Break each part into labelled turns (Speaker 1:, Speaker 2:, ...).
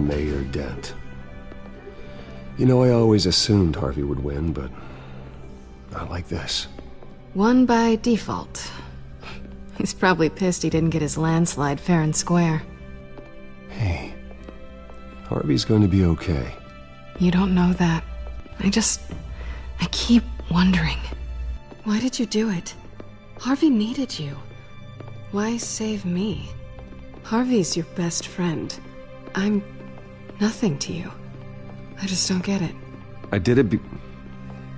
Speaker 1: Mayor Dent. You know, I always assumed Harvey would win, but not like this.
Speaker 2: Won by default. He's probably pissed he didn't get his landslide fair and square.
Speaker 1: Hey, Harvey's going to be okay.
Speaker 2: You don't know that. I keep wondering. Why did you do it? Harvey needed you. Why save me? Harvey's your best friend. I'm nothing to you. I just don't get it.
Speaker 1: I did it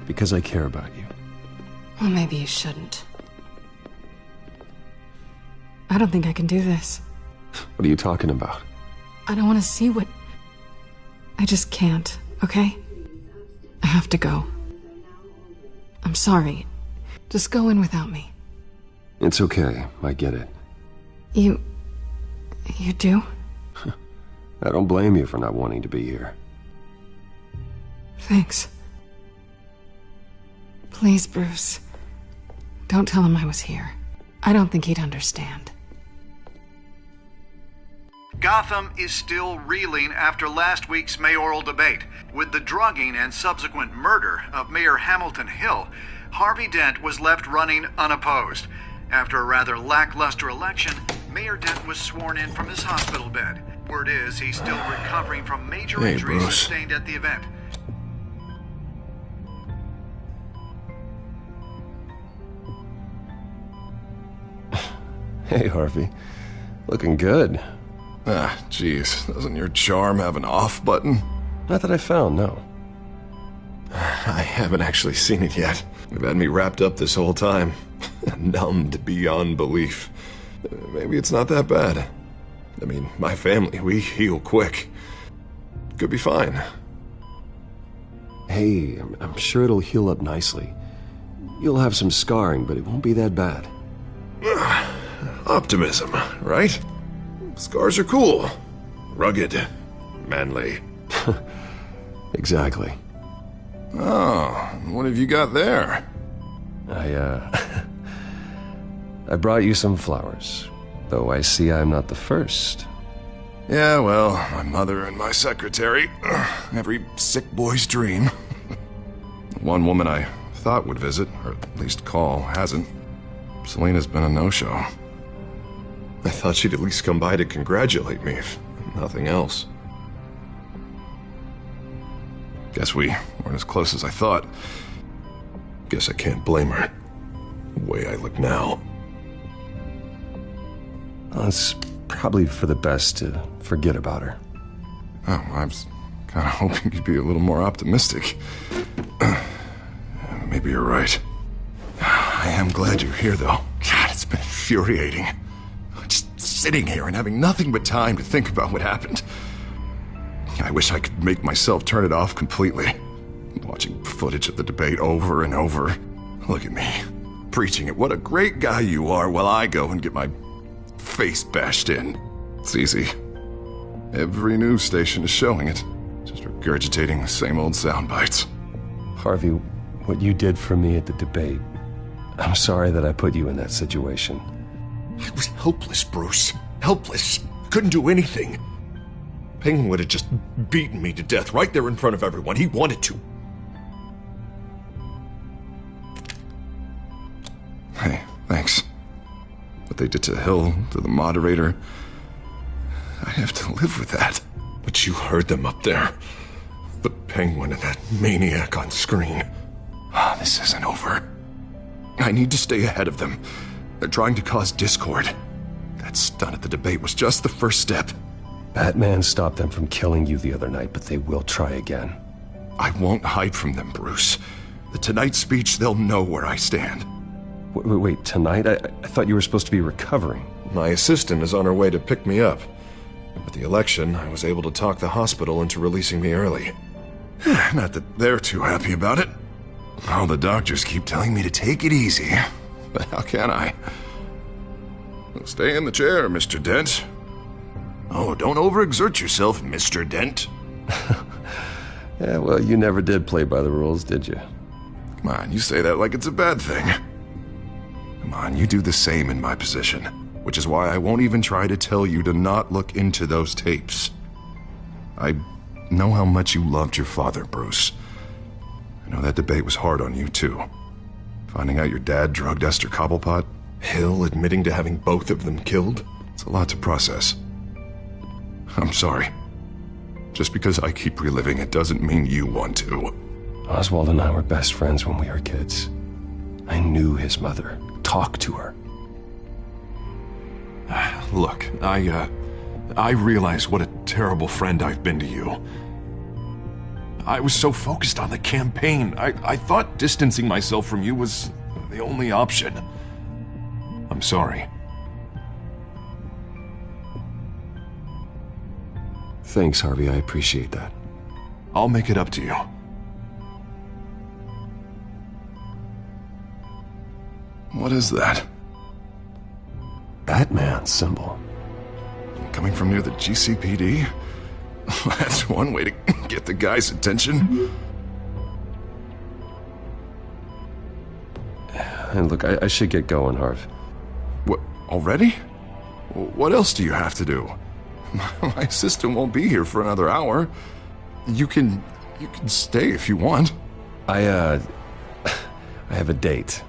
Speaker 1: because I care about you.
Speaker 2: Well, maybe you shouldn't. I don't think I can do this.
Speaker 1: What are you talking about?
Speaker 2: I don't want to see what... I just can't, okay? I have to go. I'm sorry. Just go in without me.
Speaker 1: It's okay. I get it.
Speaker 2: You do?
Speaker 1: I don't blame you for not wanting to be here.
Speaker 2: Thanks. Please, Bruce. Don't tell him I was here. I don't think he'd understand.
Speaker 3: Gotham is still reeling after last week's mayoral debate. With the drugging and subsequent murder of Mayor Hamilton Hill, Harvey Dent was left running unopposed. After a rather lackluster election, Mayor Dent was sworn in from his hospital bed. Word is he's still recovering from major injuries sustained at the event.
Speaker 1: Hey, Harvey. Looking good.
Speaker 4: Ah, jeez. Doesn't your charm have an off button?
Speaker 1: Not that I found, no.
Speaker 4: I haven't actually seen it yet. You've had me wrapped up this whole time. Numbed beyond belief. Maybe it's not that bad. I mean, my family, we heal quick. Could be fine.
Speaker 1: Hey, I'm sure it'll heal up nicely. You'll have some scarring, but it won't be that bad.
Speaker 4: Optimism, right? Scars are cool. Rugged. Manly.
Speaker 1: Exactly.
Speaker 4: Oh, what have you got there?
Speaker 1: I brought you some flowers, though I see I'm not the first.
Speaker 4: Yeah, well, my mother and my secretary. Every sick boy's dream. One woman I thought would visit, or at least call, hasn't. Selena's been a no-show. I thought she'd at least come by to congratulate me, if nothing else. Guess we weren't as close as I thought. Guess I can't blame her. The way I look now.
Speaker 1: Well, it's probably for the best to forget about her.
Speaker 4: Oh, I was kind of hoping you'd be a little more optimistic. Maybe you're right. I am glad you're here, though. God, it's been infuriating. Just sitting here and having nothing but time to think about what happened. I wish I could make myself turn it off completely. Watching footage of the debate over and over. Look at me, preaching at what a great guy you are while I go and get my face bashed in. It's easy. Every news station is showing it. Just regurgitating the same old sound bites.
Speaker 1: Harvey, what you did for me at the debate, I'm sorry that I put you in that situation.
Speaker 4: I was helpless, Bruce. Helpless. Couldn't do anything. Penguin would have just beaten me to death right there in front of everyone. He wanted to. Hey, thanks. What they did to Hill, to the moderator, I have to live with that. But you heard them up there. The Penguin and that maniac on screen. This isn't over. I need to stay ahead of them. They're trying to cause discord. That stunt at the debate was just the first step.
Speaker 1: Batman stopped them from killing you the other night, but they will try again.
Speaker 4: I won't hide from them, Bruce. The Tonight speech, they'll know where I stand.
Speaker 1: Wait, tonight? I thought you were supposed to be recovering.
Speaker 4: My assistant is on her way to pick me up. With the election, I was able to talk the hospital into releasing me early. Not that they're too happy about it. All the doctors keep telling me to take it easy. But how can I? Stay in the chair, Mr. Dent. Oh, don't overexert yourself, Mr. Dent.
Speaker 1: Yeah, well, you never did play by the rules, did you?
Speaker 4: Come on, you say that like it's a bad thing. Come on, you do the same in my position. Which is why I won't even try to tell you to not look into those tapes. I know how much you loved your father, Bruce. I know that debate was hard on you, too. Finding out your dad drugged Esther Cobblepot, Hill admitting to having both of them killed, it's a lot to process. I'm sorry. Just because I keep reliving it doesn't mean you want to.
Speaker 1: Oswald and I were best friends when we were kids. I knew his mother, talked to her.
Speaker 4: Look, I realize what a terrible friend I've been to you. I was so focused on the campaign. I thought distancing myself from you was the only option. I'm sorry.
Speaker 1: Thanks, Harvey. I appreciate that.
Speaker 4: I'll make it up to you. What is that?
Speaker 1: Batman symbol.
Speaker 4: Coming from near the GCPD? That's one way to get the guy's attention.
Speaker 1: And look, I should get going, Harv.
Speaker 4: What, already? What else do you have to do? My assistant won't be here for another hour. You can stay if you want.
Speaker 1: I have a date,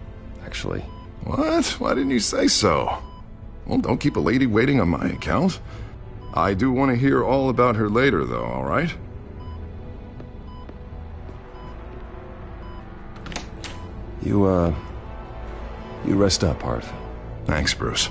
Speaker 1: actually.
Speaker 4: What? Why didn't you say so? Well, don't keep a lady waiting on my account. I do want to hear all about her later, though, all right?
Speaker 1: You rest up, Harv.
Speaker 4: Thanks, Bruce.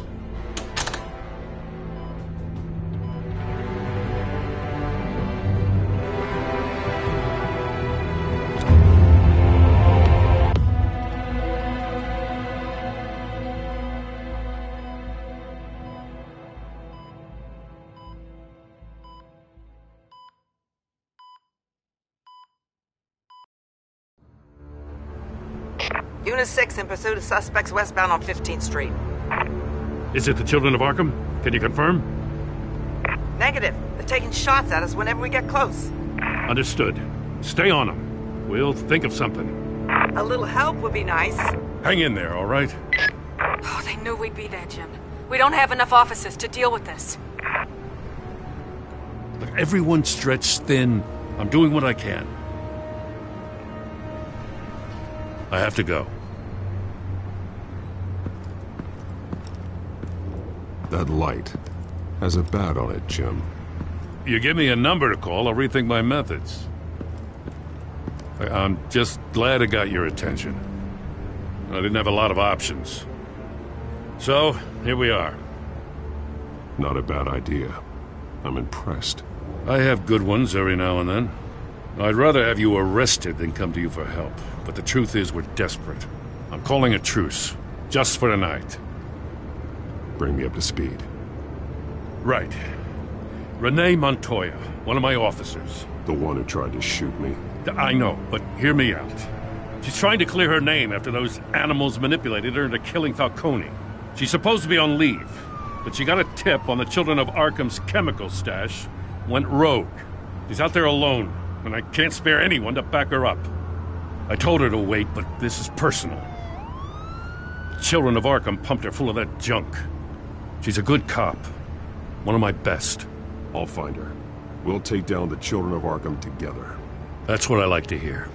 Speaker 5: Unit 6 in pursuit of suspects westbound on 15th Street.
Speaker 6: Is it the Children of Arkham? Can you confirm?
Speaker 5: Negative. They're taking shots at us whenever we get close.
Speaker 6: Understood. Stay on them. We'll think of something.
Speaker 5: A little help would be nice.
Speaker 6: Hang in there, all right?
Speaker 7: Oh, they knew we'd be there, Jim. We don't have enough officers to deal with this.
Speaker 6: Look, everyone's stretched thin. I'm doing what I can. I have to go.
Speaker 8: That light has a bat on it, Jim.
Speaker 6: You give me a number to call, I'll rethink my methods. I'm just glad it got your attention. I didn't have a lot of options. So, here we are.
Speaker 8: Not a bad idea. I'm impressed.
Speaker 6: I have good ones every now and then. I'd rather have you arrested than come to you for help. But the truth is, we're desperate. I'm calling a truce. Just for tonight.
Speaker 8: Bring me up to speed.
Speaker 6: Right. Renee Montoya, one of my officers.
Speaker 8: The one who tried to shoot me.
Speaker 6: I know, but hear me out. She's trying to clear her name after those animals manipulated her into killing Falcone. She's supposed to be on leave, but she got a tip on the Children of Arkham's chemical stash, went rogue. She's out there alone, and I can't spare anyone to back her up. I told her to wait, but this is personal. The Children of Arkham pumped her full of that junk. She's a good cop. One of my best.
Speaker 8: I'll find her. We'll take down the Children of Arkham together.
Speaker 6: That's what I like to hear.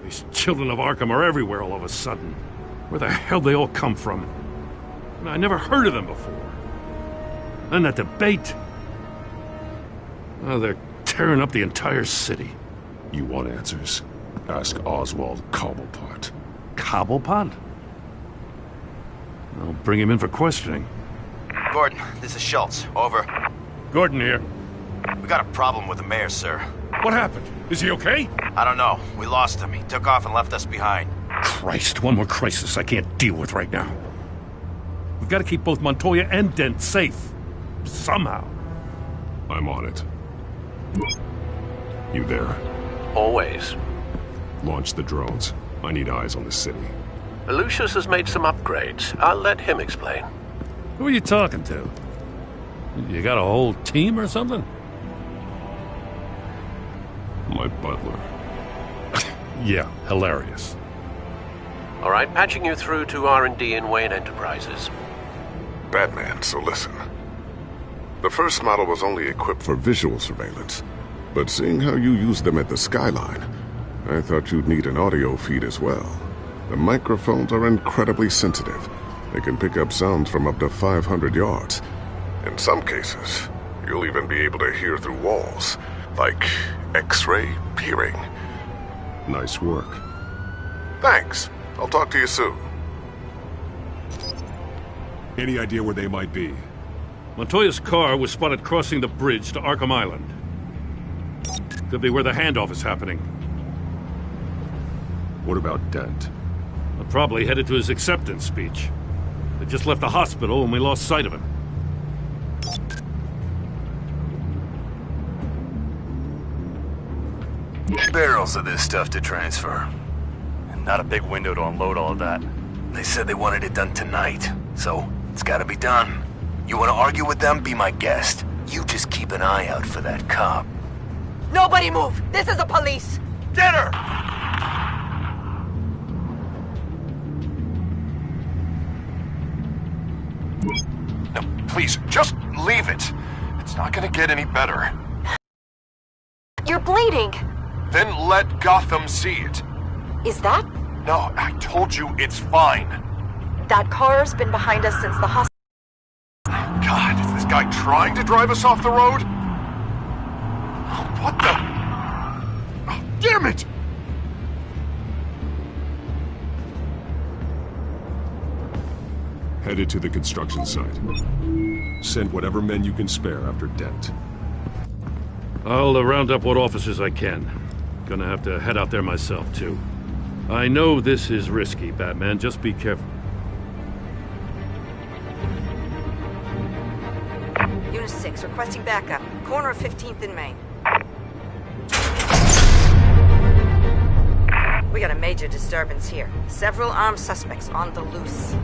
Speaker 6: These Children of Arkham are everywhere all of a sudden. Where the hell they all come from? I never heard of them before. Then that debate. Oh, they're tearing up the entire city.
Speaker 8: You want answers? Ask Oswald Cobblepot.
Speaker 6: Cobblepot? I'll bring him in for questioning.
Speaker 9: Gordon, this is Schultz. Over.
Speaker 6: Gordon here.
Speaker 9: We got a problem with the mayor, sir.
Speaker 6: What happened? Is he okay?
Speaker 9: I don't know. We lost him. He took off and left us behind.
Speaker 6: Christ, one more crisis I can't deal with right now. We've got to keep both Montoya and Dent safe. Somehow.
Speaker 8: I'm on it. You there?
Speaker 10: Always.
Speaker 8: Launch the drones. I need eyes on the city.
Speaker 10: Lucius has made some upgrades. I'll let him explain.
Speaker 6: Who are you talking to? You got a whole team or something?
Speaker 8: My butler.
Speaker 6: Yeah, hilarious.
Speaker 10: All right, patching you through to R&D in Wayne Enterprises.
Speaker 4: Batman, so listen.
Speaker 8: The first model was only equipped for visual surveillance, but seeing how you use them at the skyline, I thought you'd need an audio feed as well. The microphones are incredibly sensitive. They can pick up sounds from up to 500 yards. In some cases, you'll even be able to hear through walls, like X-ray hearing. Nice work. Thanks. I'll talk to you soon.
Speaker 11: Any idea where they might be?
Speaker 6: Montoya's car was spotted crossing the bridge to Arkham Island. Could be where the handoff is happening.
Speaker 11: What about Dent?
Speaker 6: Probably headed to his acceptance speech. They just left the hospital and we lost sight of him.
Speaker 12: Barrels of this stuff to transfer.
Speaker 13: And not a big window to unload all of that.
Speaker 12: They said they wanted it done tonight, so it's gotta be done. You wanna argue with them? Be my guest. You just keep an eye out for that cop.
Speaker 5: Nobody move! This is the police!
Speaker 12: Get her!
Speaker 4: No, please, just leave it. It's not gonna get any better.
Speaker 14: You're bleeding.
Speaker 4: Then let Gotham see it.
Speaker 14: Is that?
Speaker 4: No, I told you it's fine.
Speaker 14: That car's been behind us since the hospital.
Speaker 4: God, is this guy trying to drive us off the road? What the? Oh, damn it!
Speaker 11: Headed to the construction site. Send whatever men you can spare after Dent.
Speaker 6: I'll round up what officers I can. Gonna have to head out there myself, too. I know this is risky, Batman. Just be careful.
Speaker 5: Unit 6, requesting backup. Corner of 15th and Main. We got a major disturbance here. Several armed suspects on the loose.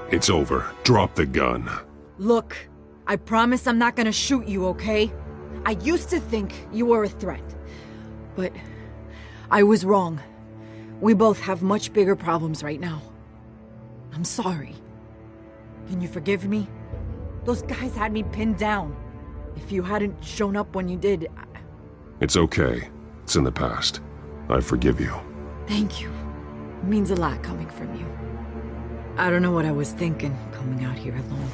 Speaker 11: It's over. Drop the gun.
Speaker 15: Look, I promise I'm not gonna shoot you, okay? I used to think you were a threat, but I was wrong. We both have much bigger problems right now. I'm sorry. Can you forgive me? Those guys had me pinned down. If you hadn't shown up when you did,
Speaker 11: It's okay. It's in the past. I forgive you.
Speaker 15: Thank you. It means a lot coming from you. I don't know what I was thinking, coming out here alone.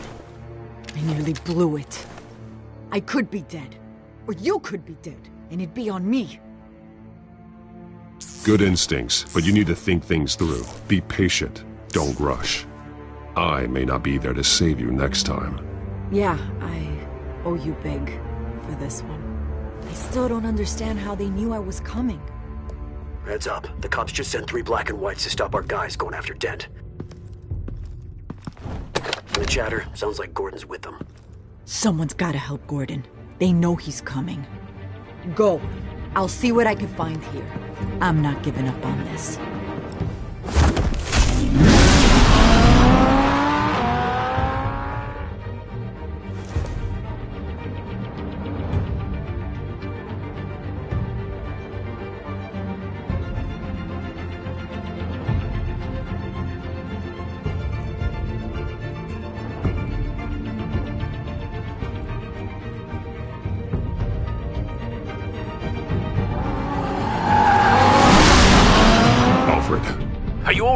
Speaker 15: I nearly blew it. I could be dead. Or you could be dead, and it'd be on me.
Speaker 11: Good instincts, but you need to think things through. Be patient. Don't rush. I may not be there to save you next time.
Speaker 15: Yeah, I owe you big for this one. I still don't understand how they knew I was coming.
Speaker 16: Heads up. The cops just sent 3 black and whites to stop our guys going after Dent. The chatter sounds like Gordon's with them.
Speaker 15: Someone's gotta help Gordon. They know he's coming. Go. I'll see what I can find here. I'm not giving up on this.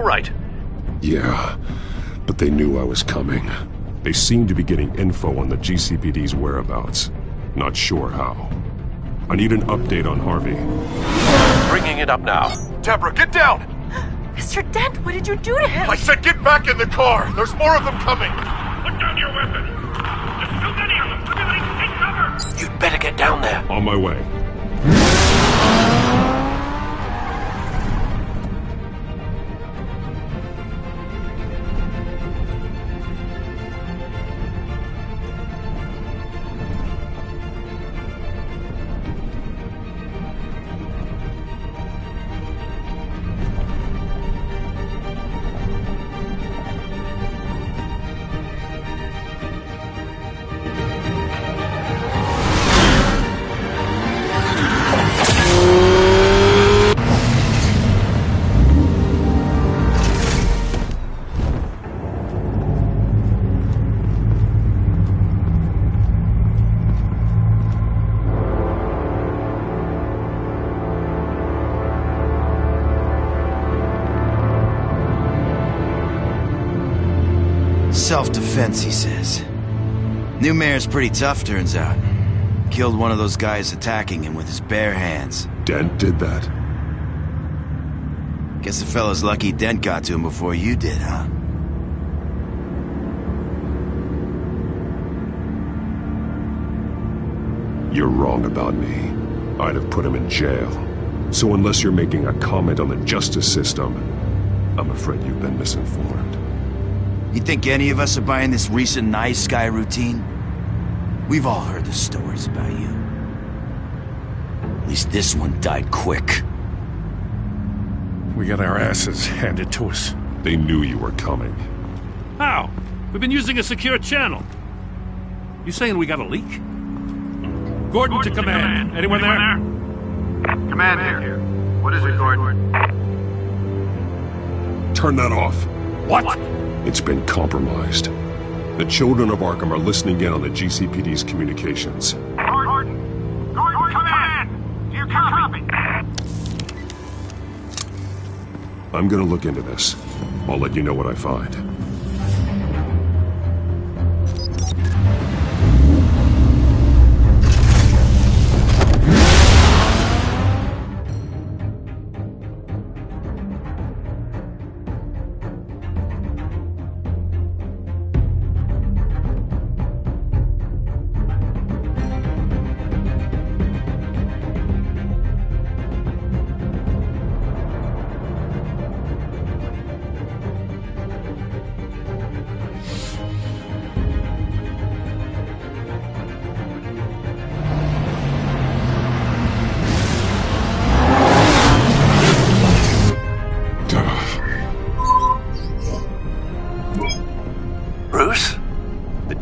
Speaker 10: right?
Speaker 11: Yeah, but they knew I was coming. They seemed to be getting info on the GCPD's whereabouts. Not sure how. I need an update on Harvey.
Speaker 10: Bringing it up now.
Speaker 4: Deborah, get down!
Speaker 14: Mr. Dent, what did you do to him?
Speaker 4: I said get back in the car! There's more of them coming!
Speaker 6: Put down your weapon! There's too many of them! Everybody take cover!
Speaker 10: You'd better get down there.
Speaker 11: On my way.
Speaker 9: Self-defense, he says. New mayor's pretty tough, turns out. Killed one of those guys attacking him with his bare hands.
Speaker 11: Dent did that?
Speaker 9: Guess the fella's lucky Dent got to him before you did, huh?
Speaker 11: You're wrong about me. I'd have put him in jail. So unless you're making a comment on the justice system, I'm afraid you've been misinformed.
Speaker 9: You think any of us are buying this recent nice guy routine? We've all heard the stories about you. At least this one died quick.
Speaker 6: We got our asses handed to us.
Speaker 11: They knew you were coming.
Speaker 6: How? We've been using a secure channel. You saying we got a leak? Gordon to command. Anyone there?
Speaker 3: Command here. What is it, Gordon?
Speaker 11: Turn that off.
Speaker 6: What?
Speaker 11: It's been compromised. The children of Arkham are listening in on the GCPD's communications.
Speaker 3: Gordon, command! Do you copy?
Speaker 11: I'm gonna look into this. I'll let you know what I find.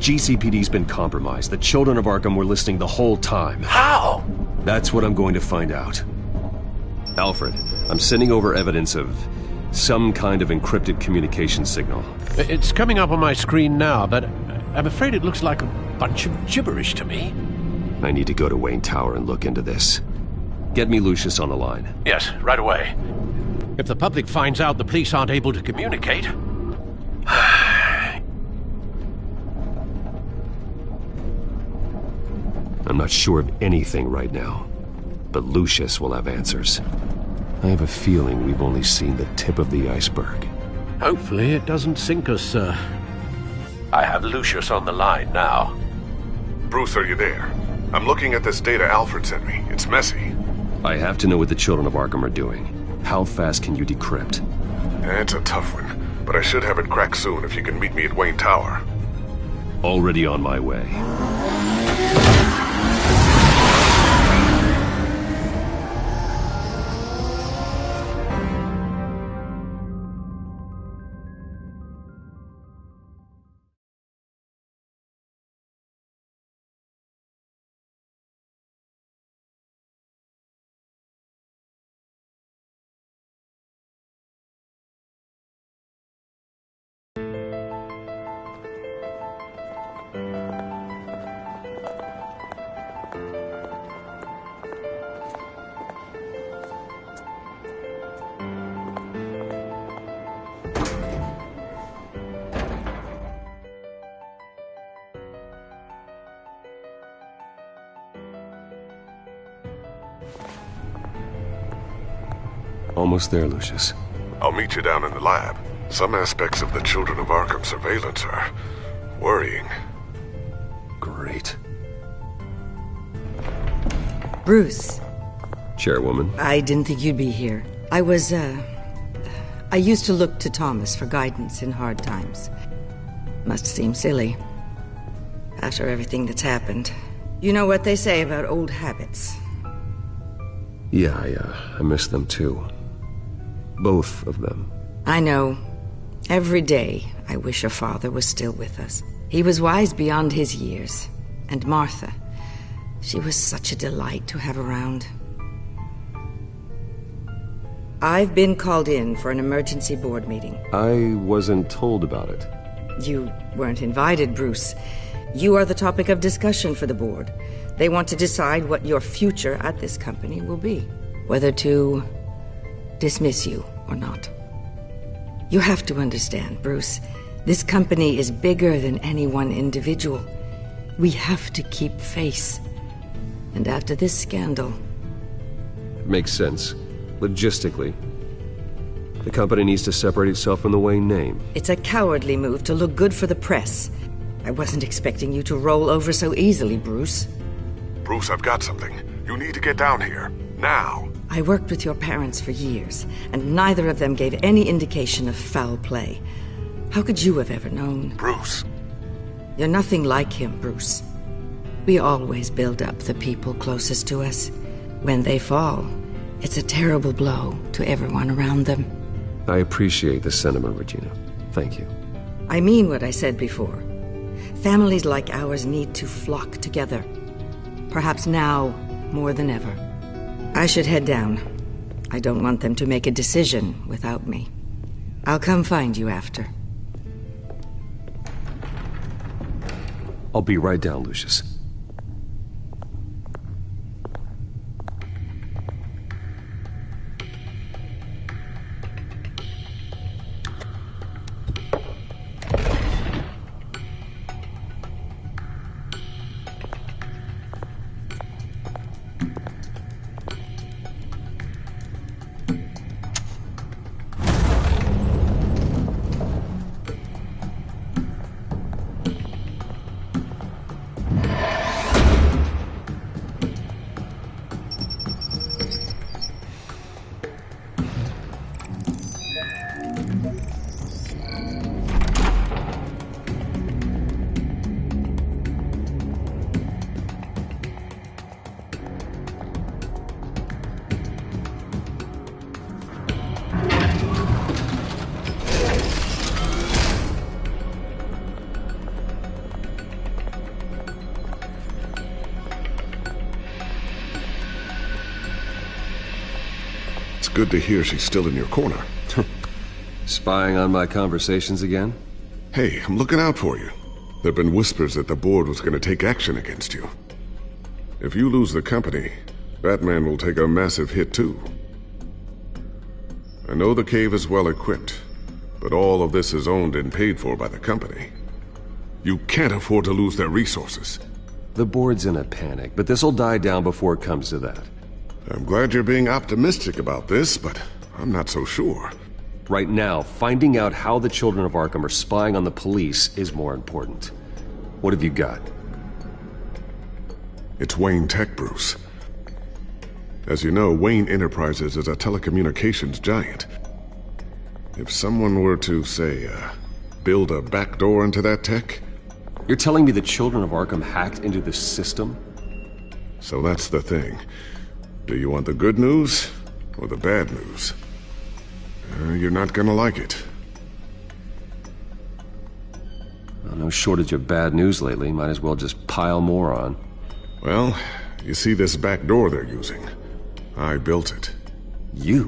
Speaker 11: GCPD's been compromised. The children of Arkham were listening the whole time.
Speaker 10: How?
Speaker 11: That's what I'm going to find out. Alfred, I'm sending over evidence of some kind of encrypted communication signal.
Speaker 10: It's coming up on my screen now, but I'm afraid it looks like a bunch of gibberish to me.
Speaker 11: I need to go to Wayne Tower and look into this. Get me Lucius on the line.
Speaker 10: Yes, right away. If the public finds out the police aren't able to communicate...
Speaker 11: I'm not sure of anything right now, but Lucius will have answers. I have a feeling we've only seen the tip of the iceberg.
Speaker 10: Hopefully it doesn't sink us, sir. I have Lucius on the line now.
Speaker 8: Bruce, are you there? I'm looking at this data Alfred sent me. It's messy.
Speaker 11: I have to know what the children of Arkham are doing. How fast can you decrypt?
Speaker 8: It's a tough one, but I should have it cracked soon if you can meet me at Wayne Tower.
Speaker 11: Already on my way.
Speaker 1: Almost there, Lucius.
Speaker 8: I'll meet you down in the lab. Some aspects of the Children of Arkham surveillance are worrying.
Speaker 1: Great.
Speaker 17: Bruce.
Speaker 1: Chairwoman.
Speaker 17: I didn't think you'd be here. I used to look to Thomas for guidance in hard times. Must seem silly. After everything that's happened. You know what they say about old habits.
Speaker 1: Yeah, I miss them too. Both of them.
Speaker 17: I know. Every day, I wish your father was still with us. He was wise beyond his years. And Martha, she was such a delight to have around. I've been called in for an emergency board meeting.
Speaker 1: I wasn't told about it.
Speaker 17: You weren't invited, Bruce. You are the topic of discussion for the board. They want to decide what your future at this company will be. Whether to dismiss you or not. You have to understand, Bruce. This company is bigger than any one individual. We have to keep face. And after this scandal...
Speaker 1: Makes sense. Logistically. The company needs to separate itself from the Wayne name.
Speaker 17: It's a cowardly move to look good for the press. I wasn't expecting you to roll over so easily, Bruce.
Speaker 8: Bruce, I've got something. You need to get down here. Now.
Speaker 17: I worked with your parents for years, and neither of them gave any indication of foul play. How could you have ever known?
Speaker 8: Bruce.
Speaker 17: You're nothing like him, Bruce. We always build up the people closest to us. When they fall, it's a terrible blow to everyone around them.
Speaker 1: I appreciate the sentiment, Regina. Thank you.
Speaker 17: I mean what I said before. Families like ours need to flock together. Perhaps now more than ever. I should head down. I don't want them to make a decision without me. I'll come find you after.
Speaker 1: I'll be right down, Lucius.
Speaker 8: Good to hear she's still in your corner.
Speaker 1: Spying on my conversations again?
Speaker 8: Hey, I'm looking out for you. There've been whispers that the board was going to take action against you. If you lose the company, Batman will take a massive hit too. I know the cave is well equipped, but all of this is owned and paid for by the company. You can't afford to lose their resources.
Speaker 1: The board's in a panic, but this'll die down before it comes to that.
Speaker 8: I'm glad you're being optimistic about this, but I'm not so sure.
Speaker 1: Right now, finding out how the Children of Arkham are spying on the police is more important. What have you got?
Speaker 8: It's Wayne Tech, Bruce. As you know, Wayne Enterprises is a telecommunications giant. If someone were to, say, build a backdoor into that tech...
Speaker 1: You're telling me the Children of Arkham hacked into this system?
Speaker 8: So that's the thing. Do you want the good news or the bad news? You're not gonna like it.
Speaker 1: Well, no shortage of bad news lately. Might as well just pile more on.
Speaker 8: Well, you see this back door they're using? I built it.
Speaker 1: You?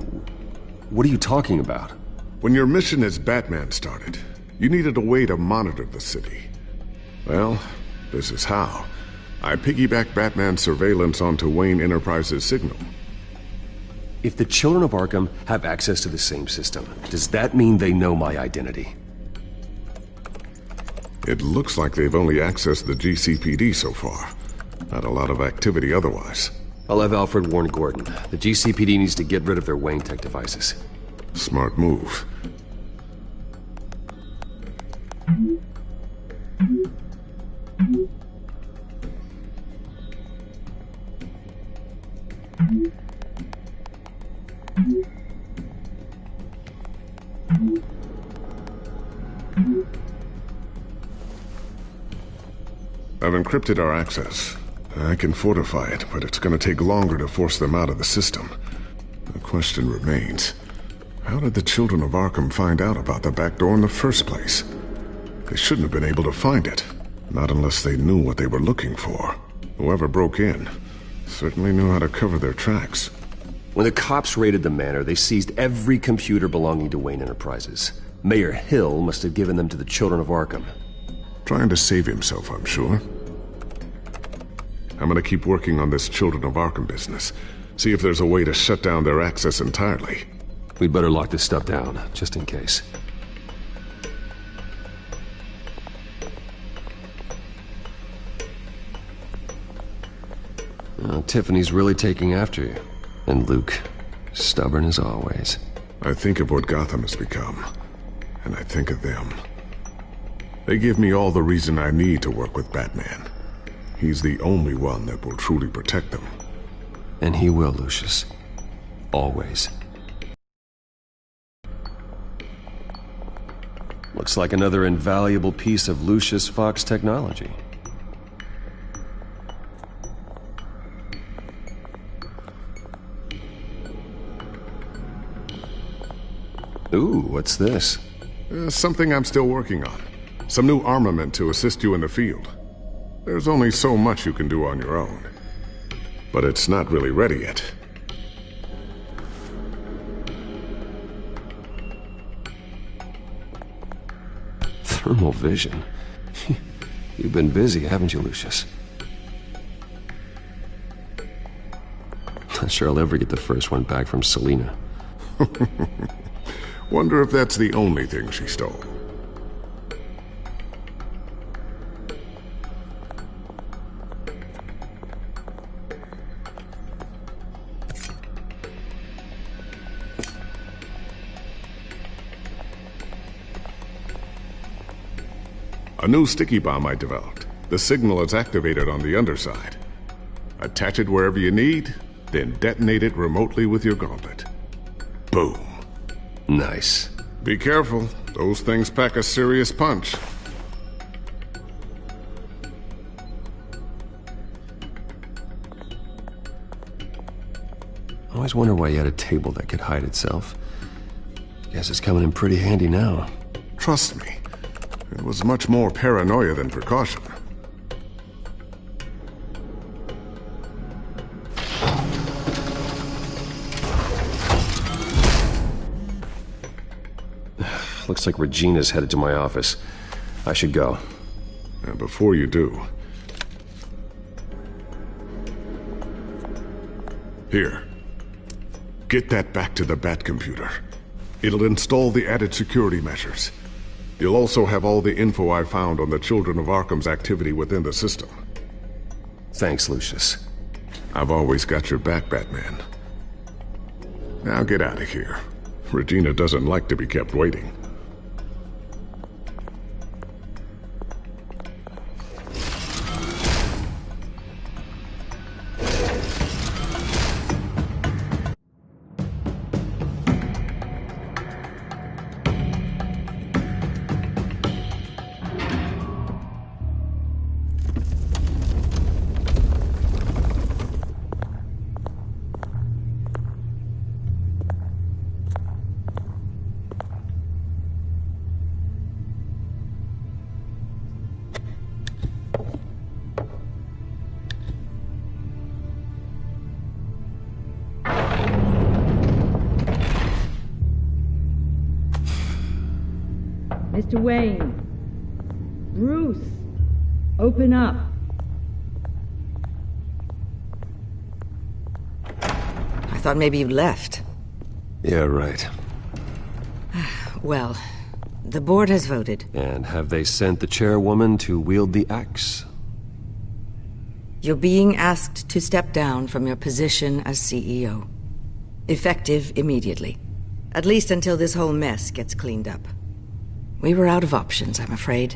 Speaker 1: What are you talking about?
Speaker 8: When your mission as Batman started, you needed a way to monitor the city. Well, this is how. I piggybacked Batman's surveillance onto Wayne Enterprises' signal.
Speaker 1: If the Children of Arkham have access to the same system, does that mean they know my identity?
Speaker 8: It looks like they've only accessed the GCPD so far. Not a lot of activity otherwise.
Speaker 1: I'll have Alfred warn Gordon. The GCPD needs to get rid of their Wayne Tech devices.
Speaker 8: Smart move. I've encrypted our access. I can fortify it, but it's going to take longer to force them out of the system. The question remains, how did the children of Arkham find out about the back door in the first place? They shouldn't have been able to find it, not unless they knew what they were looking for. Whoever broke in certainly knew how to cover their tracks.
Speaker 1: When the cops raided the manor, they seized every computer belonging to Wayne Enterprises. Mayor Hill must have given them to the children of Arkham.
Speaker 8: Trying to save himself, I'm sure. I'm gonna keep working on this Children of Arkham business. See if there's a way to shut down their access entirely.
Speaker 1: We'd better lock this stuff down, just in case. Well, Tiffany's really taking after you. And Luke, stubborn as always.
Speaker 8: I think of what Gotham has become, and I think of them. They give me all the reason I need to work with Batman. He's the only one that will truly protect them.
Speaker 1: And he will, Lucius. Always. Looks like another invaluable piece of Lucius Fox technology. Ooh, what's this?
Speaker 8: Something I'm still working on. Some new armament to assist you in the field. There's only so much you can do on your own. But it's not really ready yet.
Speaker 1: Thermal vision? You've been busy, haven't you, Lucius? Not sure I'll ever get the first one back from Selina.
Speaker 8: Wonder if that's the only thing she stole. A new sticky bomb I developed. The signal is activated on the underside. Attach it wherever you need, then detonate it remotely with your gauntlet. Boom.
Speaker 1: Nice.
Speaker 8: Be careful. Those things pack a serious punch.
Speaker 1: I always wonder why you had a table that could hide itself. Guess it's coming in pretty handy now.
Speaker 8: Trust me. It was much more paranoia than precaution.
Speaker 1: Looks like Regina's headed to my office. I should go.
Speaker 8: And before you do... Here. Get that back to the Bat computer. It'll install the added security measures. You'll also have all the info I found on the Children of Arkham's activity within the system.
Speaker 1: Thanks, Lucius.
Speaker 8: I've always got your back, Batman. Now get out of here. Regina doesn't like to be kept waiting.
Speaker 15: Mr. Wayne. Bruce. Open up.
Speaker 17: I thought maybe you'd left.
Speaker 1: Yeah, right.
Speaker 17: Well, the board has voted.
Speaker 1: And have they sent the chairwoman to wield the axe?
Speaker 17: You're being asked to step down from your position as CEO. Effective immediately. At least until this whole mess gets cleaned up. We were out of options, I'm afraid.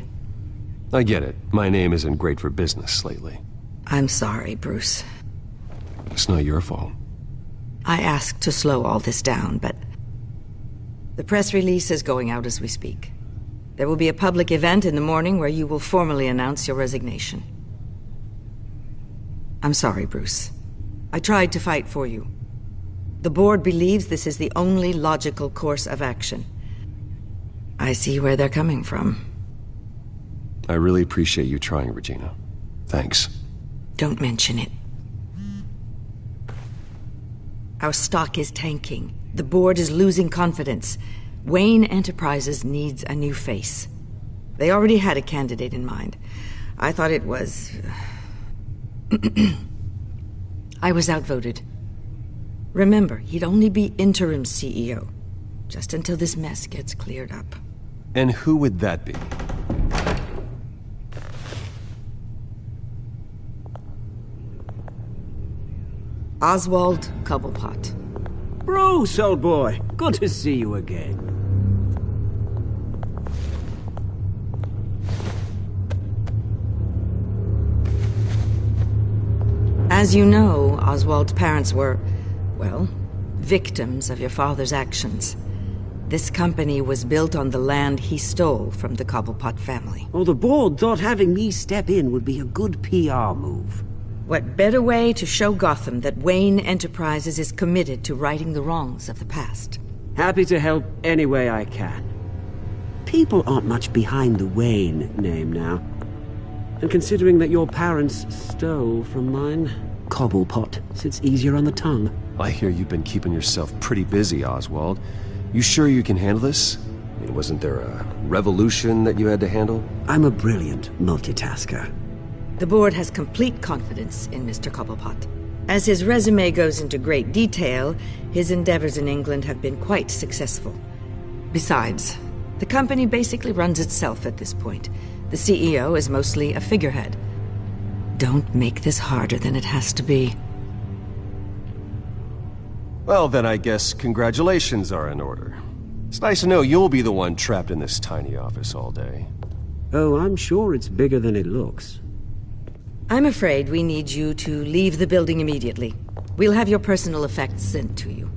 Speaker 1: I get it. My name isn't great for business lately.
Speaker 17: I'm sorry, Bruce.
Speaker 1: It's not your fault.
Speaker 17: I asked to slow all this down, but... The press release is going out as we speak. There will be a public event in the morning where you will formally announce your resignation. I'm sorry, Bruce. I tried to fight for you. The board believes this is the only logical course of action. I see where they're coming from.
Speaker 1: I really appreciate you trying, Regina. Thanks.
Speaker 17: Don't mention it. Our stock is tanking. The board is losing confidence. Wayne Enterprises needs a new face. They already had a candidate in mind. I thought it was... I was outvoted. Remember, he'd only be interim CEO, just until this mess gets cleared up.
Speaker 1: And who would that be?
Speaker 17: Oswald Cobblepot.
Speaker 18: Bruce, old boy. Good to see you again.
Speaker 17: As you know, Oswald's parents were, well, victims of your father's actions. This company was built on the land he stole from the Cobblepot family.
Speaker 18: Oh, the board thought having me step in would be a good PR move.
Speaker 17: What better way to show Gotham that Wayne Enterprises is committed to righting the wrongs of the past?
Speaker 18: Happy to help any way I can. People aren't much behind the Wayne name now. And considering that your parents stole from mine, Cobblepot sits easier on the tongue.
Speaker 1: I hear you've been keeping yourself pretty busy, Oswald. You sure you can handle this? I mean, wasn't there a revolution that you had to handle?
Speaker 18: I'm a brilliant multitasker.
Speaker 17: The board has complete confidence in Mr. Cobblepot. As his resume goes into great detail, his endeavors in England have been quite successful. Besides, the company basically runs itself at this point. The CEO is mostly a figurehead. Don't make this harder than it has to be.
Speaker 1: Well, then I guess congratulations are in order. It's nice to know you'll be the one trapped in this tiny office all day.
Speaker 18: Oh, I'm sure it's bigger than it looks.
Speaker 17: I'm afraid we need you to leave the building immediately. We'll have your personal effects sent to you.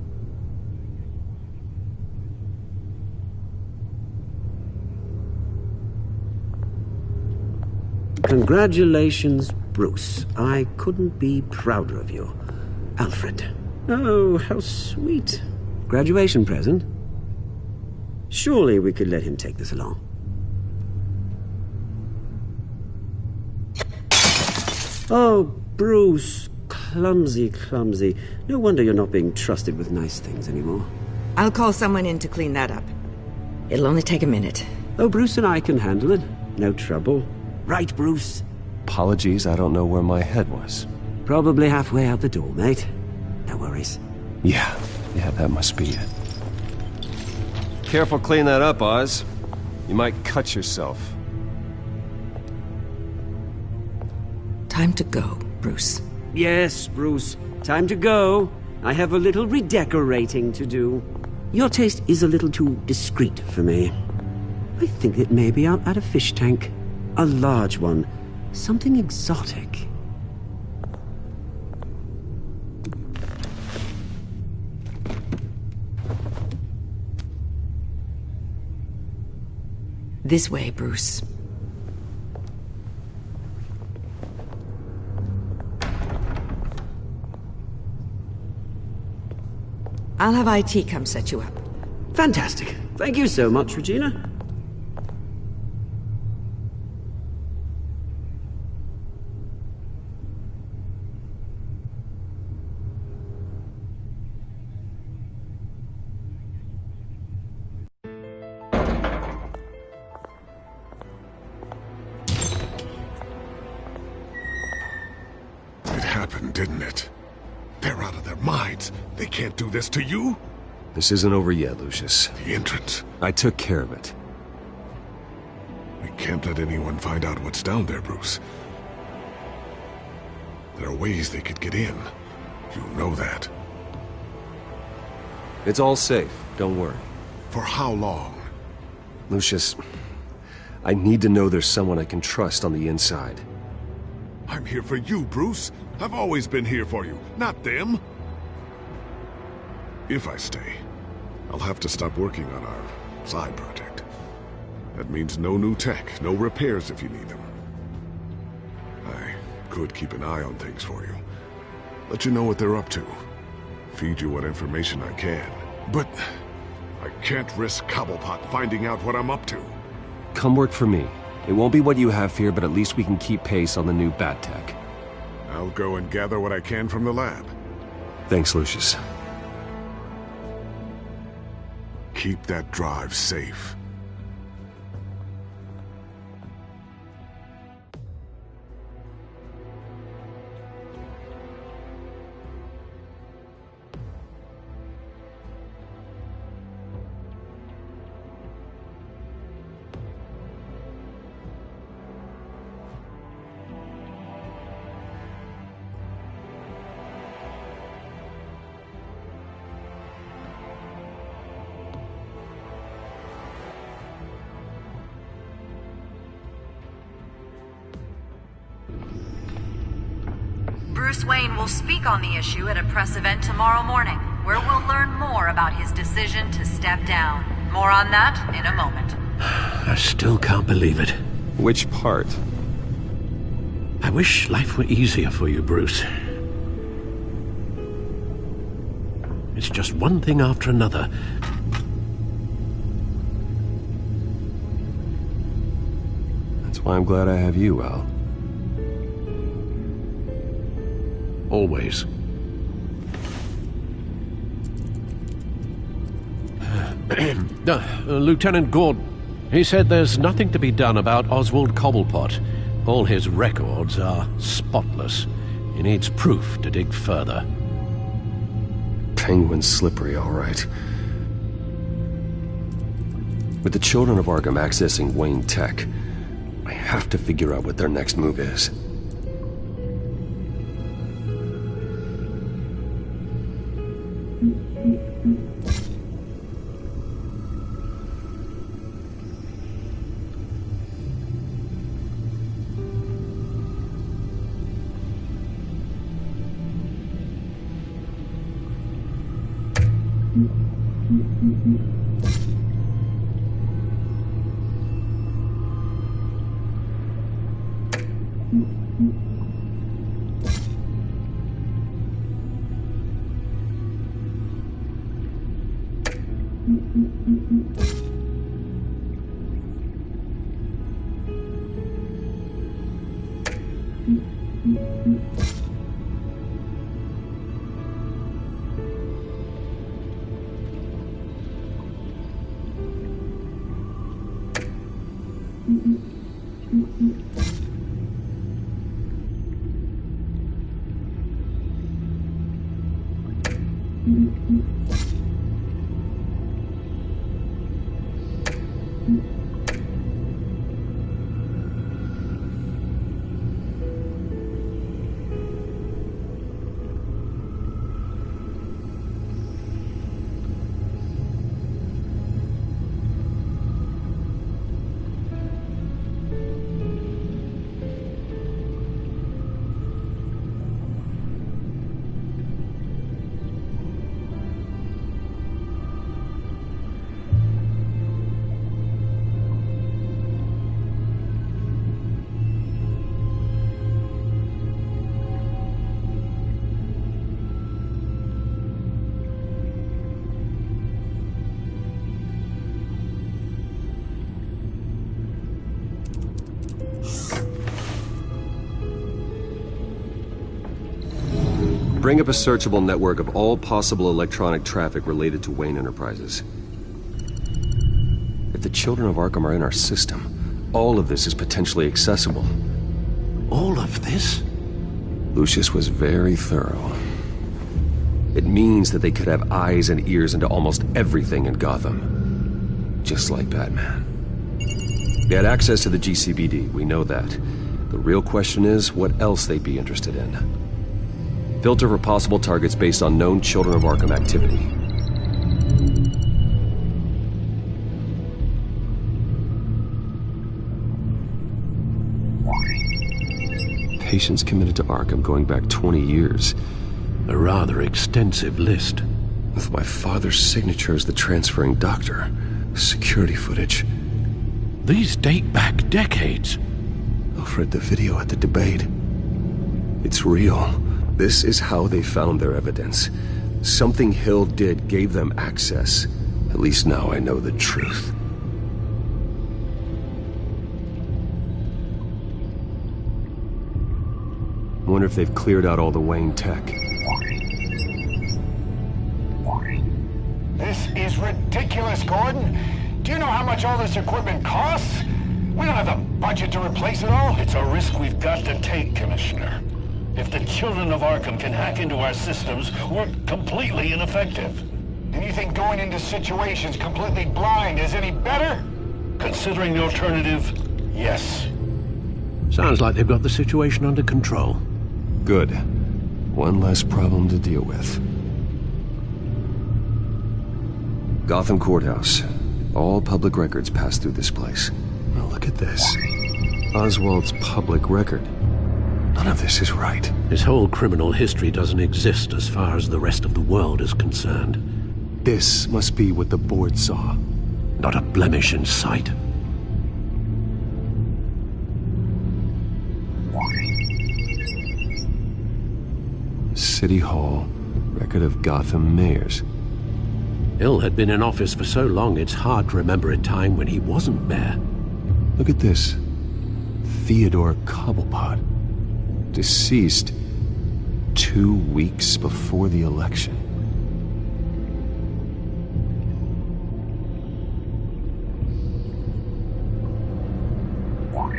Speaker 18: Congratulations, Bruce. I couldn't be prouder of you. Alfred. Oh, how sweet. Graduation present? Surely we could let him take this along. Oh, Bruce. Clumsy, clumsy. No wonder you're not being trusted with nice things anymore.
Speaker 17: I'll call someone in to clean that up. It'll only take a minute.
Speaker 18: Oh, Bruce and I can handle it. No trouble. Right, Bruce?
Speaker 1: Apologies, I don't know where my head was.
Speaker 18: Probably halfway out the door, mate. No worries.
Speaker 1: Yeah, that must be it. Careful cleaning that up, Oz. You might cut yourself.
Speaker 17: Time to go, Bruce.
Speaker 18: Yes, Bruce. Time to go. I have a little redecorating to do. Your taste is a little too discreet for me. I think that maybe I'll add a fish tank. A large one. Something exotic.
Speaker 17: This way, Bruce. I'll have IT come set you up.
Speaker 18: Fantastic. Thank you so much, Regina.
Speaker 8: Didn't it? They're out of their minds. They can't do this to you?
Speaker 1: This isn't over yet, Lucius.
Speaker 8: The entrance.
Speaker 1: I took care of it.
Speaker 8: We can't let anyone find out what's down there, Bruce. There are ways they could get in. You know that.
Speaker 1: It's all safe, don't worry.
Speaker 8: For how long?
Speaker 1: Lucius, I need to know there's someone I can trust on the inside.
Speaker 8: I'm here for you, Bruce. I've always been here for you, not them. If I stay, I'll have to stop working on our side project. That means no new tech, no repairs if you need them. I could keep an eye on things for you. Let you know what they're up to. Feed you what information I can. But I can't risk Cobblepot finding out what I'm up to.
Speaker 1: Come work for me. It won't be what you have here, but at least we can keep pace on the new bat tech.
Speaker 8: I'll go and gather what I can from the lab.
Speaker 1: Thanks, Lucius.
Speaker 8: Keep that drive safe.
Speaker 19: Bruce Wayne will speak on the issue at a press event tomorrow morning, where we'll learn more about his decision to step down. More on that in a moment.
Speaker 10: I still can't believe it.
Speaker 1: Which part?
Speaker 10: I wish life were easier for you, Bruce. It's just one thing after another.
Speaker 1: That's why I'm glad I have you, Al.
Speaker 10: Always. Lieutenant Gordon, he said there's nothing to be done about Oswald Cobblepot. All his records are spotless. He needs proof to dig further.
Speaker 1: Penguin's slippery, all right. With the children of Arkham accessing Wayne Tech, I have to figure out what their next move is. Bring up a searchable network of all possible electronic traffic related to Wayne Enterprises. If the children of Arkham are in our system, all of this is potentially accessible.
Speaker 10: All of this?
Speaker 1: Lucius was very thorough. It means that they could have eyes and ears into almost everything in Gotham. Just like Batman. They had access to the GCPD, we know that. The real question is what else they'd be interested in. Filter for possible targets based on known Children of Arkham activity. Patients committed to Arkham going back 20 years.
Speaker 10: A rather extensive list.
Speaker 1: With my father's signature as the transferring doctor. Security footage.
Speaker 10: These date back decades.
Speaker 1: I've read the video at the debate. It's real. This is how they found their evidence. Something Hill did gave them access. At least now I know the truth. Wonder if they've cleared out all the Wayne tech.
Speaker 20: This is ridiculous, Gordon. Do you know how much all this equipment costs? We don't have the budget to replace it all.
Speaker 21: It's a risk we've got to take, Commissioner. If the Children of Arkham can hack into our systems, we're completely ineffective.
Speaker 20: And you think going into situations completely blind is any better?
Speaker 21: Considering the alternative, yes.
Speaker 10: Sounds like they've got the situation under control.
Speaker 1: Good. One less problem to deal with. Gotham Courthouse. All public records pass through this place. Now look at this. Oswald's public record. None of this is right.
Speaker 10: His whole criminal history doesn't exist as far as the rest of the world is concerned.
Speaker 1: This must be what the board saw.
Speaker 10: Not a blemish in sight.
Speaker 1: City Hall. Record of Gotham mayors.
Speaker 10: Hill had been in office for so long it's hard to remember a time when he wasn't mayor.
Speaker 1: Look at this. Theodore Cobblepot. Deceased 2 weeks before the election.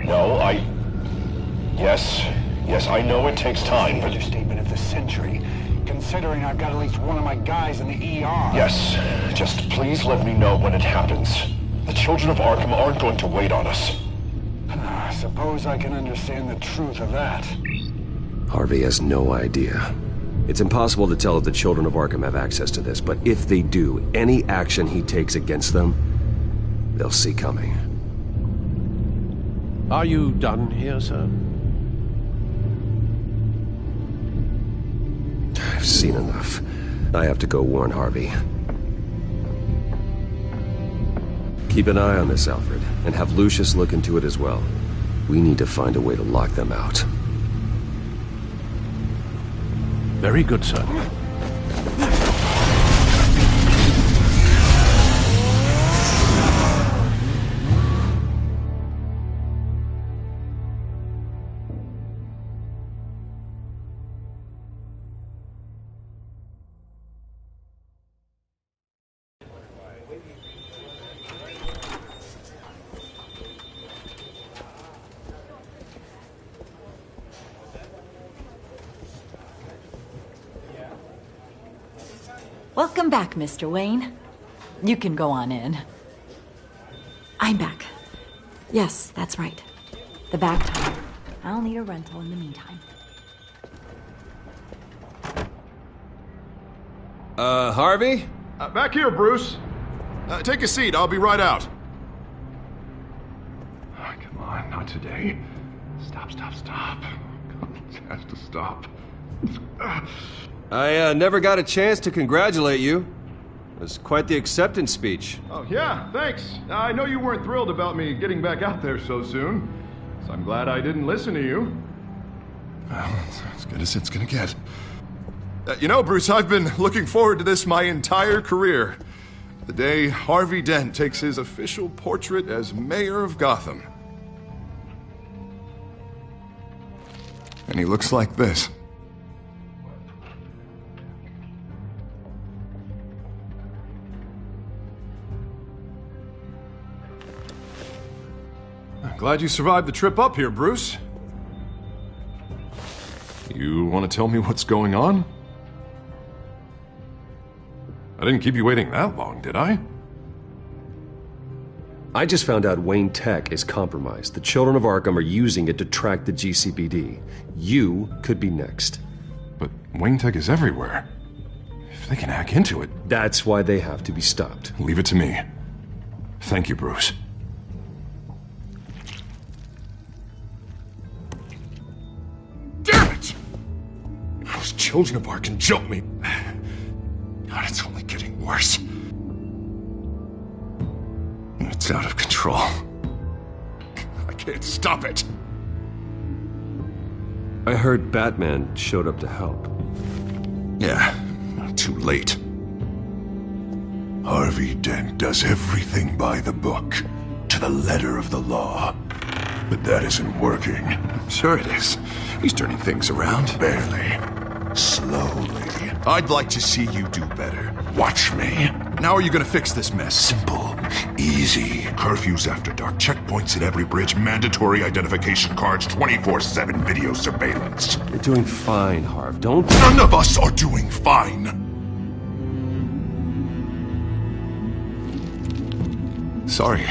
Speaker 21: No, Yes, I know it takes time, but...
Speaker 20: Understatement of the century, considering I've got at least one of my guys in the ER.
Speaker 21: Yes, just please let me know when it happens. The Children of Arkham aren't going to wait on us.
Speaker 20: I suppose I can understand the truth of that.
Speaker 1: Harvey has no idea. It's impossible to tell if the Children of Arkham have access to this, but if they do, any action he takes against them, they'll see coming.
Speaker 10: Are you done here, sir?
Speaker 1: I've seen enough. I have to go warn Harvey. Keep an eye on this, Alfred, and have Lucius look into it as well. We need to find a way to lock them out.
Speaker 10: Very good, sir.
Speaker 22: Welcome back, Mr. Wayne. You can go on in.
Speaker 2: I'm back. Yes, that's right.
Speaker 22: The back tire. I'll need a rental in the meantime.
Speaker 1: Harvey?
Speaker 4: Back here, Bruce. Take a seat, I'll be right out. Oh, come on, not today. Stop. It has to stop.
Speaker 1: I never got a chance to congratulate you. It was quite the acceptance speech.
Speaker 4: Oh, yeah, thanks. I know you weren't thrilled about me getting back out there so soon, so I'm glad I didn't listen to you. Well, it's as good as it's gonna get. You know, Bruce, I've been looking forward to this my entire career. The day Harvey Dent takes his official portrait as mayor of Gotham. And he looks like this. Glad you survived the trip up here, Bruce. You want to tell me what's going on? I didn't keep you waiting that long, did I?
Speaker 1: I just found out Wayne Tech is compromised. The Children of Arkham are using it to track the GCPD. You could be next.
Speaker 4: But Wayne Tech is everywhere. If they can hack into it...
Speaker 1: That's why they have to be stopped.
Speaker 4: Leave it to me. Thank you, Bruce. Damn it! Those Children of Arkham jumped me. God, it's only getting worse. It's out of control. I can't stop it.
Speaker 1: I heard Batman showed up to help.
Speaker 4: Yeah, too late. Harvey Dent does everything by the book, to the letter of the law. But that isn't working. Sure it is. He's turning things around. Barely. Slowly. I'd like to see you do better. Watch me. Now are you gonna fix this mess? Simple. Easy. Curfews after dark. Checkpoints at every bridge. Mandatory identification cards. 24/7 video surveillance.
Speaker 1: You're doing fine, Harv. Don't...
Speaker 4: None of us are doing fine. Sorry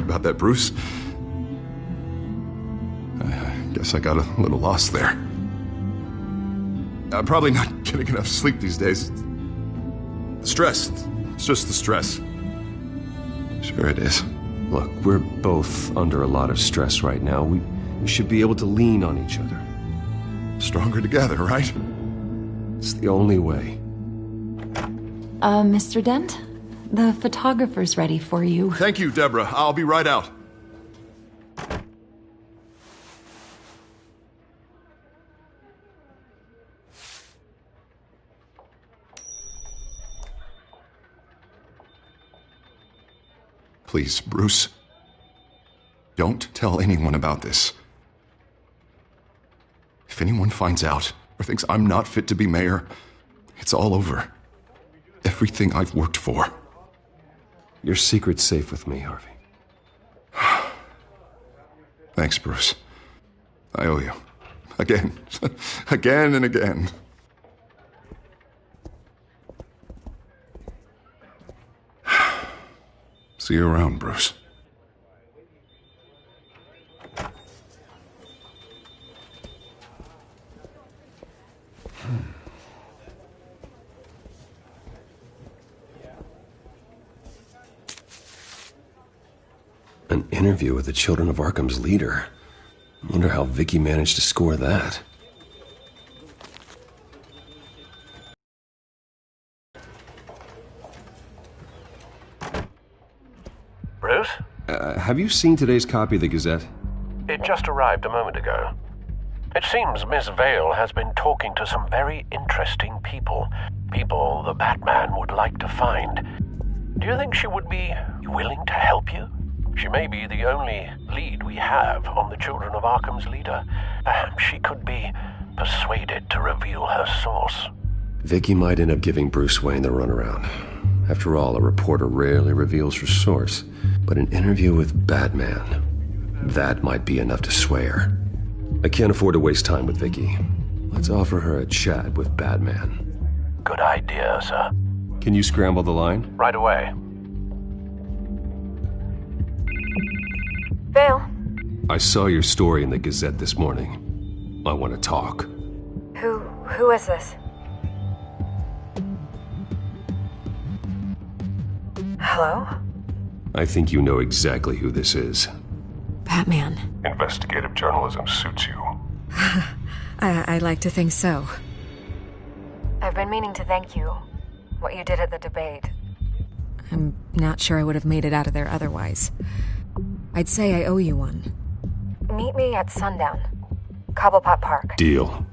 Speaker 4: about that, Bruce. I guess I got a little lost there. I'm probably not getting enough sleep these days. Stress. It's just the stress. Sure it is.
Speaker 1: Look, we're both under a lot of stress right now. We should be able to lean on each other.
Speaker 4: Stronger together, right?
Speaker 1: It's the only way.
Speaker 22: Mr. Dent? The photographer's ready for you.
Speaker 4: Thank you, Deborah. I'll be right out. Please, Bruce. Don't tell anyone about this. If anyone finds out or thinks I'm not fit to be mayor, it's all over. Everything I've worked for.
Speaker 1: Your secret's safe with me, Harvey.
Speaker 4: Thanks, Bruce. I owe you. Again. Again and again. See you around, Bruce.
Speaker 1: An interview with the Children of Arkham's leader. I wonder how Vicky managed to score that.
Speaker 10: Bruce?
Speaker 1: Have you seen today's copy of the Gazette?
Speaker 10: It just arrived a moment ago. It seems Miss Vale has been talking to some very interesting people. People the Batman would like to find. Do you think she would be willing to help you? She may be the only lead we have on the Children of Arkham's leader. Perhaps she could be persuaded to reveal her source.
Speaker 1: Vicky might end up giving Bruce Wayne the runaround. After all, a reporter rarely reveals her source. But an interview with Batman, that might be enough to sway her. I can't afford to waste time with Vicky. Let's offer her a chat with Batman.
Speaker 10: Good idea, sir.
Speaker 1: Can you scramble the line?
Speaker 10: Right away.
Speaker 7: Vale.
Speaker 1: I saw your story in the Gazette this morning. I want to talk.
Speaker 7: Who is this? Hello?
Speaker 1: I think you know exactly who this is.
Speaker 22: Batman.
Speaker 11: Investigative journalism suits you.
Speaker 22: I like to think so.
Speaker 7: I've been meaning to thank you. What you did at the debate.
Speaker 22: I'm not sure I would have made it out of there otherwise. I'd say I owe you one.
Speaker 7: Meet me at sundown. Cobblepot Park.
Speaker 1: Deal.